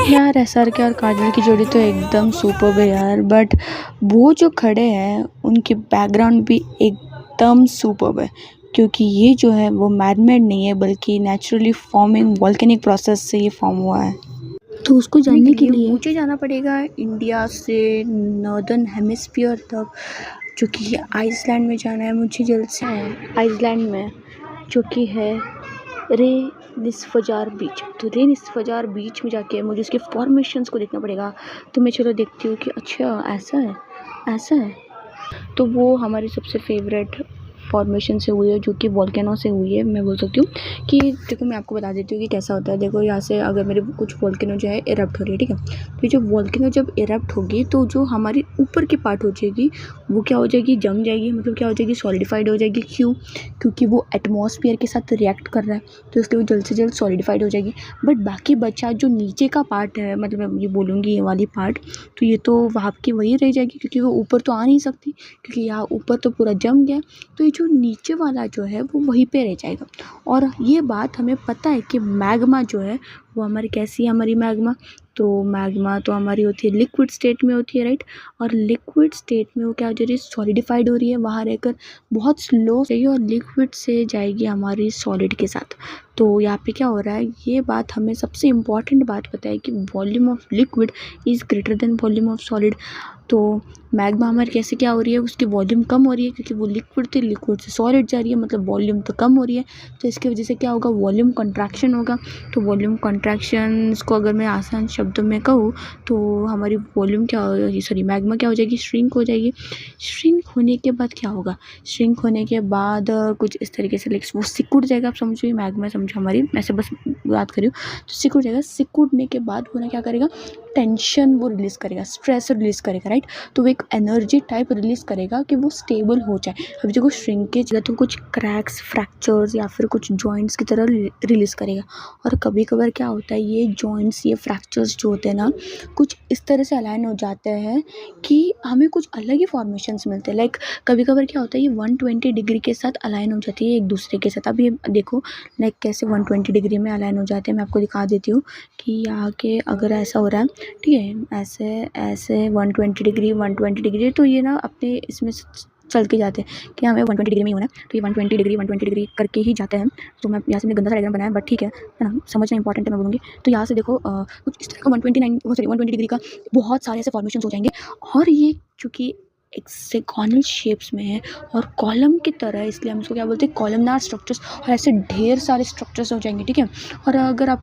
यार SRK और काजल की जोड़ी तो एकदम सुपर्ब है यार। बट वो जो खड़े हैं उनकी बैकग्राउंड भी एकदम सुपर्ब है, क्योंकि ये जो है वो मैनमेड नहीं है बल्कि नेचुरली फॉर्मिंग वॉल्केनिक प्रोसेस से ये फॉर्म हुआ है। तो उसको जानने के लिए मुझे जाना पड़ेगा इंडिया से नॉर्दर्न हेमिस्फीयर तक, जो कि आइसलैंड में जाना है मुझे जल्द से। आइसलैंड में जो कि है रे निस्फजार बीच। तो रे निस्फजार बीच में जाके मुझे उसके फॉर्मेशंस को देखना पड़ेगा। तो मैं चलो देखती हूँ कि अच्छा ऐसा है, ऐसा है। तो वो हमारी सबसे फेवरेट फॉर्मेशन से हुई है, जो कि वॉल्केनो से हुई है। मैं बोल सकती हूँ कि देखो मैं आपको बता देती हूँ कि कैसा होता है। देखो यहाँ से अगर मेरे कुछ वॉल्केनो जो है इरप्ट हो रही है, ठीक है। तो ये जो वॉल्केनो जब इरप्ट होगी तो जो हमारी ऊपर की पार्ट हो जाएगी वो क्या हो जाएगी, जम जाएगी। मतलब क्या हो जाएगी, सॉलिडिफाइड हो जाएगी। क्यों? क्योंकि वो एटमॉस्फेयर के साथ रिएक्ट कर रहा है, तो इसलिए वो जल्द से जल्द सॉलिडिफाइड हो जाएगी। बट बाकी बचा जो नीचे का पार्ट है, मतलब मैं ये बोलूँगी ये वाली पार्ट, तो ये तो वहाँ की वही रह जाएगी, क्योंकि वो ऊपर तो आ नहीं सकती, क्योंकि यहाँ ऊपर तो पूरा जम गया। तो ये जो नीचे वाला जो है वो वहीं पे रह जाएगा। और ये बात हमें पता है कि मैग्मा जो है वो हमारी कैसी है, हमारी मैग्मा तो हमारी होती है लिक्विड स्टेट में होती है, राइट। और लिक्विड स्टेट में वो क्या हो रही है, सॉलिडिफाइड हो रही है, वहाँ रहकर बहुत स्लो जाएगी और लिक्विड से जाएगी हमारी सॉलिड के साथ। तो यहाँ पे क्या हो रहा है, ये बात हमें सबसे इम्पॉर्टेंट बात पता है कि volume of liquid is greater than volume of solid. तो मैग्मा हमारी कैसे क्या हो रही है, उसकी वॉल्यूम कम हो रही है, क्योंकि वो लिक्विड थी, लिक्विड से सॉलिड जा रही है, मतलब वॉल्यूम तो कम हो रही है। तो इसकी वजह से क्या होगा, वॉल्यूम कंट्रैक्शन होगा। तो वॉल्यूम कंट्रैक्शन को अगर मैं आसान शब्दों में कहूँ तो हमारी वॉल्यूम क्या हो जाएगी, सॉरी मैग्मा क्या हो जाएगी, श्रिंक हो जाएगी। श्रिंक होने के बाद क्या होगा, श्रिंक होने के बाद कुछ इस तरीके से लाइक वो सिकुड़ जाएगा। आप समझिए, मैग्मा समझो हमारी, मैं से बस बात करी हूँ। तो सिकुड़ जाएगा, सिकुड़ने के बाद वो ना क्या करेगा, टेंशन वो रिलीज़ करेगा, स्ट्रेस रिलीज़ करेगा, राइट। तो वो एक एनर्जी टाइप रिलीज़ करेगा कि वो स्टेबल हो जाए। अभी देखो श्रिंकेज या तो कुछ क्रैक्स, फ्रैक्चर्स या फिर कुछ जॉइंट्स की तरह रिलीज़ करेगा। और कभी कभार क्या होता है, ये जॉइंट्स, ये फ्रैक्चर्स जो होते हैं ना, कुछ इस तरह से अलाइन हो जाते हैं कि हमें कुछ अलग ही फॉर्मेशंस मिलते हैं। लाइक कभी कभार क्या होता है, ये 120 डिग्री के साथ अलाइन हो जाती है एक दूसरे के साथ। अब ये देखो लाइक कैसे 120 डिग्री में अलाइन हो जाते हैं। मैं आपको दिखा देती हूँ कि यहाँ के अगर ऐसा हो रहा है, ठीक है, ऐसे ऐसे 120 डिग्री, तो ये ना अपने इसमें चल के जाते हैं कि हमें 120 डिग्री में ही होना है। तो ये 120 डिग्री करके ही जाते हैं। तो मैं यहाँ से मैंने गंदा सा डायग्राम बनाया, बट ठीक है ना, समझना इंपॉर्टेंट है, मैं बोलूँगी। तो यहाँ से देखो कुछ इस तरह का 120 डिग्री का बहुत सारे ऐसे फॉर्मेशन हो जाएंगे। और ये चूँकि एक्सेगोनल शेप्स में है और कॉलम की तरह, इसलिए हम इसको क्या बोलते हैं, कॉलमनार स्ट्रक्चर्स। और ऐसे ढेर सारे स्ट्रक्चर्स हो जाएंगे, ठीक है। और अगर आप